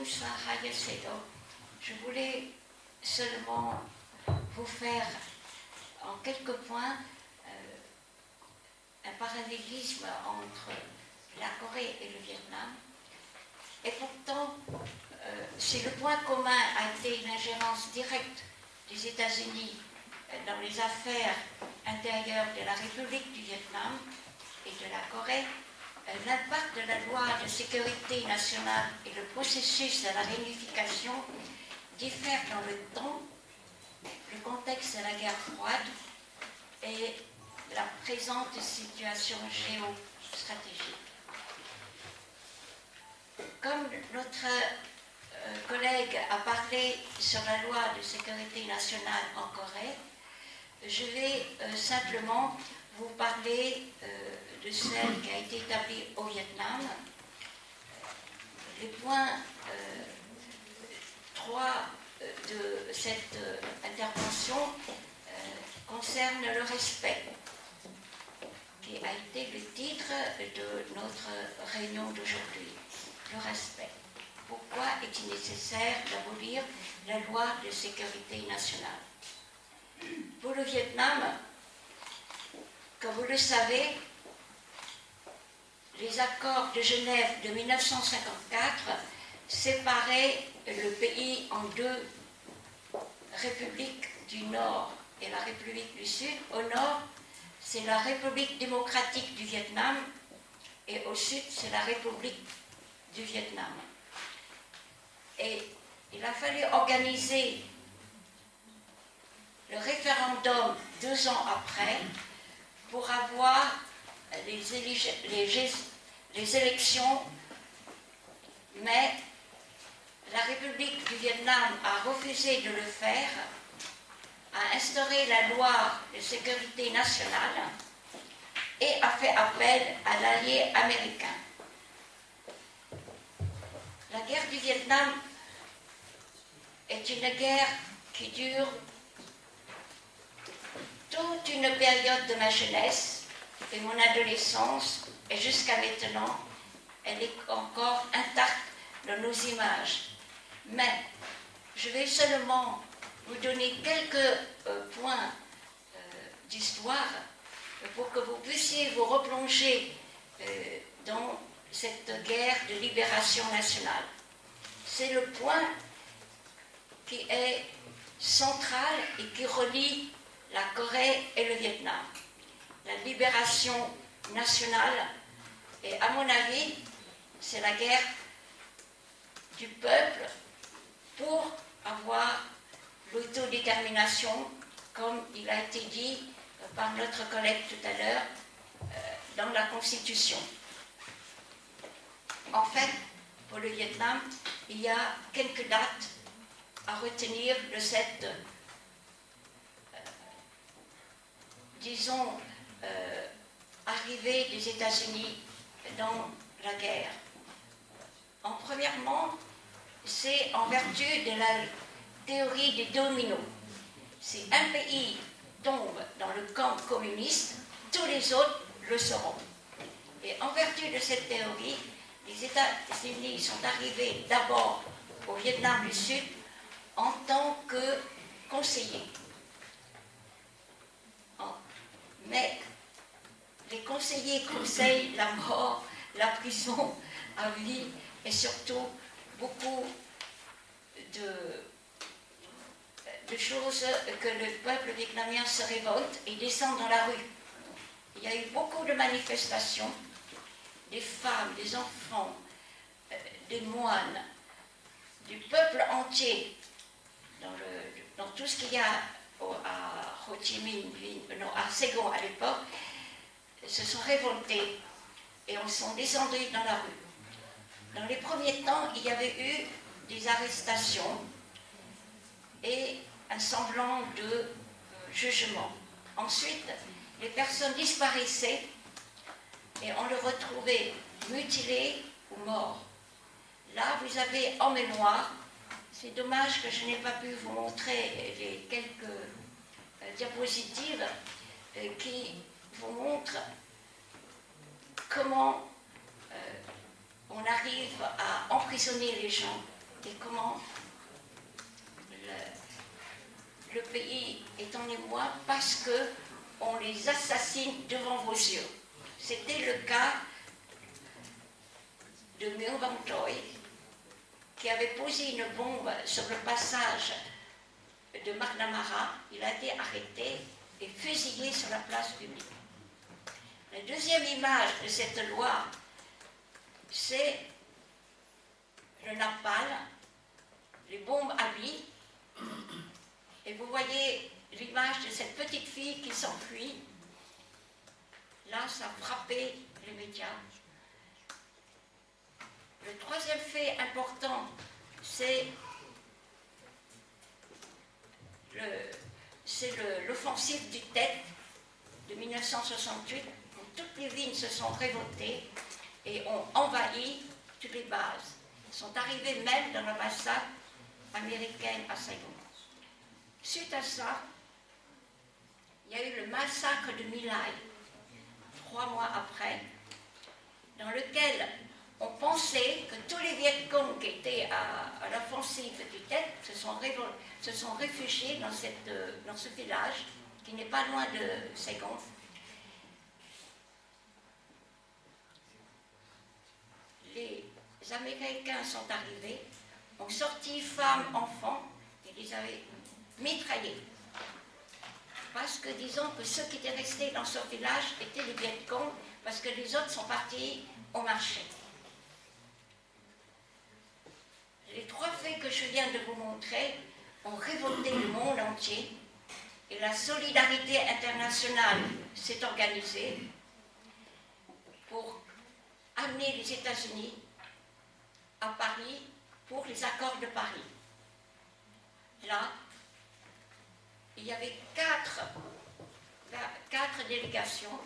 Musa Hayasedo. Je voulais seulement vous faire en quelques points un parallélisme entre la Corée et le Vietnam. Et pourtant, c'est le point commun a été l'ingérence directe des États-Unis dans les affaires intérieures de la République du Vietnam et de la Corée. L'impact de la loi de sécurité nationale et le processus de la réunification diffèrent dans le temps, le contexte de la guerre froide et la présente situation géostratégique. Comme notre collègue a parlé sur la loi de sécurité nationale en Corée, je vais simplement vous parler de celle qui a été établie au Vietnam. Les points 3 de cette intervention concernent le respect, qui a été le titre de notre réunion d'aujourd'hui. Le respect. Pourquoi est-il nécessaire d'abolir la loi de sécurité nationale? Pour le Vietnam, comme vous le savez, les accords de Genève de 1954 séparaient le pays en deux républiques du Nord et la République du Sud. Au Nord, c'est la République démocratique du Vietnam et au Sud, c'est la République du Vietnam. Et il a fallu organiser le référendum 2 ans après pour avoir les élections, mais la République du Vietnam a refusé de le faire, a instauré la loi de sécurité nationale et a fait appel à l'allié américain. La guerre du Vietnam est une guerre qui dure toute une période de ma jeunesse et mon adolescence, et jusqu'à maintenant, elle est encore intacte dans nos images. Mais je vais seulement vous donner quelques points d'histoire pour que vous puissiez vous replonger dans cette guerre de libération nationale. C'est le point qui est central et qui relie la Corée et le Vietnam. La libération nationale, et à mon avis, c'est la guerre du peuple pour avoir l'autodétermination, comme il a été dit par notre collègue tout à l'heure, dans la Constitution. En fait, pour le Vietnam, il y a quelques dates à retenir de cette, disons, arrivée des États-Unis dans la guerre. Premièrement, c'est en vertu de la théorie des dominos. Si un pays tombe dans le camp communiste, tous les autres le seront. Et en vertu de cette théorie, les États-Unis sont arrivés d'abord au Vietnam du Sud en tant que conseillers. Mais les conseillers conseillent la mort, la prison à vie et surtout beaucoup de choses que le peuple vietnamien se révolte et descend dans la rue. Il y a eu beaucoup de manifestations, des femmes, des enfants, des moines, du peuple entier, dans tout ce qu'il y a à Ho Chi Minh, non, à Saigon à l'époque, se sont révoltés et sont descendus dans la rue. Dans les premiers temps, il y avait eu des arrestations et un semblant de jugement. Ensuite, les personnes disparaissaient et on les retrouvait mutilées ou morts. Là, vous avez en mémoire, c'est dommage que je n'ai pas pu vous montrer les quelques diapositives qui vous montrent comment on arrive à emprisonner les gens et comment le pays est en émoi parce qu'on les assassine devant vos yeux. C'était le cas de Meo Vantoy, qui avait posé une bombe sur le passage de McNamara. Il a été arrêté et fusillé sur la place publique. La deuxième image de cette loi, c'est le napalm, les bombes à billes. Et vous voyez l'image de cette petite fille qui s'enfuit. Là, ça a frappé les médias. Le troisième fait important, c'est l'offensive du Tet de 1968, où toutes les vignes se sont révoltées et ont envahi toutes les bases. Ils sont arrivés même dans la massacre américaine à Saigon. Suite à ça, il y a eu le massacre de My Lai, 3 mois après, dans lequel on pensait que tous les Viet Cong qui étaient à l'offensive du Tet se sont réfugiés dans ce village qui n'est pas loin de Saigon. Les Américains sont arrivés, ont sorti femmes, enfants, et les avaient mitraillés. Parce que disons que ceux qui étaient restés dans ce village étaient les Viet Cong, parce que les autres sont partis au marché. Les 3 faits que je viens de vous montrer ont révolté le monde entier et la solidarité internationale s'est organisée pour amener les États-Unis à Paris pour les accords de Paris. Là, il y avait 4 délégations,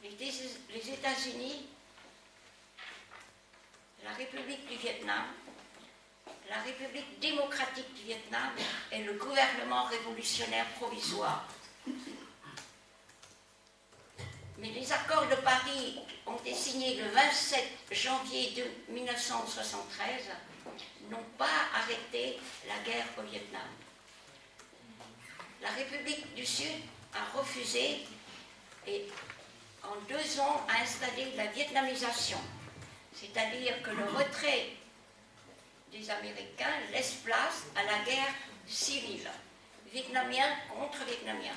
les États-Unis, la République du Vietnam, la République démocratique du Vietnam et le gouvernement révolutionnaire provisoire. Mais les accords de Paris ont été signés le 27 janvier 1973, n'ont pas arrêté la guerre au Vietnam. La République du Sud a refusé et en 2 ans a installé la vietnamisation, c'est-à-dire que le retrait des Américains laisse place à la guerre civile, vietnamien contre vietnamien.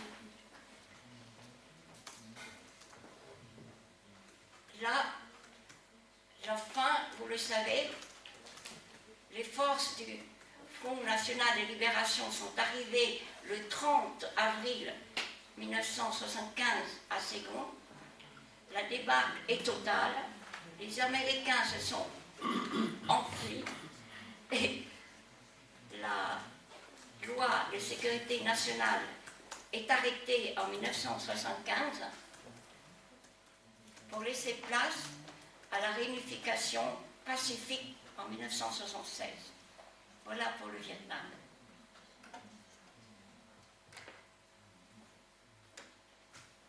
Là, la fin, vous le savez, les forces du Front National de Libération sont arrivées le 30 avril 1975 à Saigon. La débâcle est totale. Les Américains se sont enfuis et la loi de sécurité nationale est arrêtée en 1975 pour laisser place à la réunification pacifique en 1976. Voilà pour le Vietnam.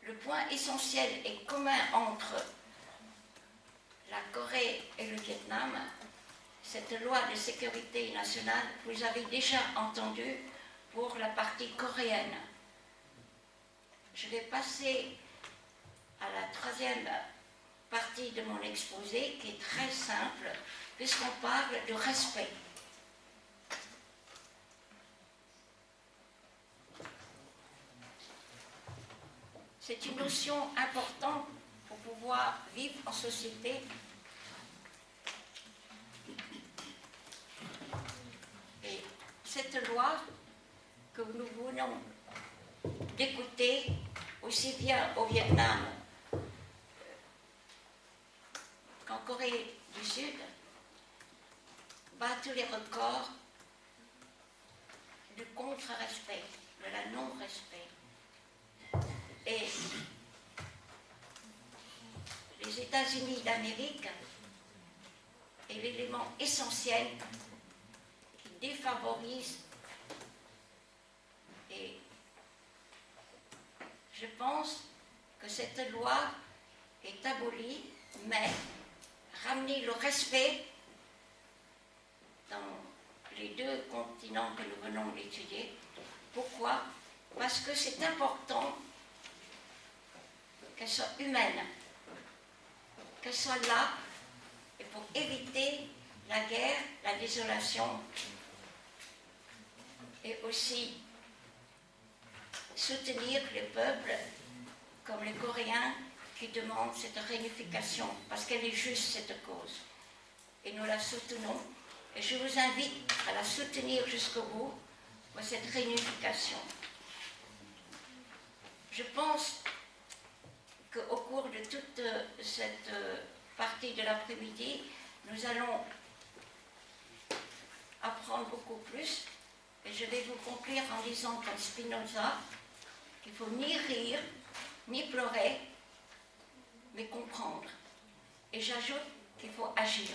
Le point essentiel et commun entre la Corée et le Vietnam, cette loi de sécurité nationale, vous avez déjà entendu pour la partie coréenne. Je vais passer à la 3e partie de mon exposé qui est très simple puisqu'on parle de respect. C'est une notion importante pour pouvoir vivre en société. Et cette loi que nous venons d'écouter, aussi bien au Vietnam qu'en Corée du Sud, bat tous les records du contre-respect, de la non-respect. Et les États-Unis d'Amérique est l'élément essentiel qui défavorise. Et je pense que cette loi est abolie, mais ramener le respect dans les deux continents que nous venons d'étudier. Pourquoi? Parce que c'est important qu'elle soit humaine, qu'elle soit là, et pour éviter la guerre, la désolation, et aussi soutenir les peuples comme les Coréens qui demandent cette réunification, parce qu'elle est juste, cette cause. Et nous la soutenons, et je vous invite à la soutenir jusqu'au bout pour cette réunification. Je pense qu'au cours de toute cette partie de l'après-midi, nous allons apprendre beaucoup plus, et je vais vous conclure en disant comme Spinoza qu'il ne faut ni rire, ni pleurer, mais comprendre. Et j'ajoute qu'il faut agir.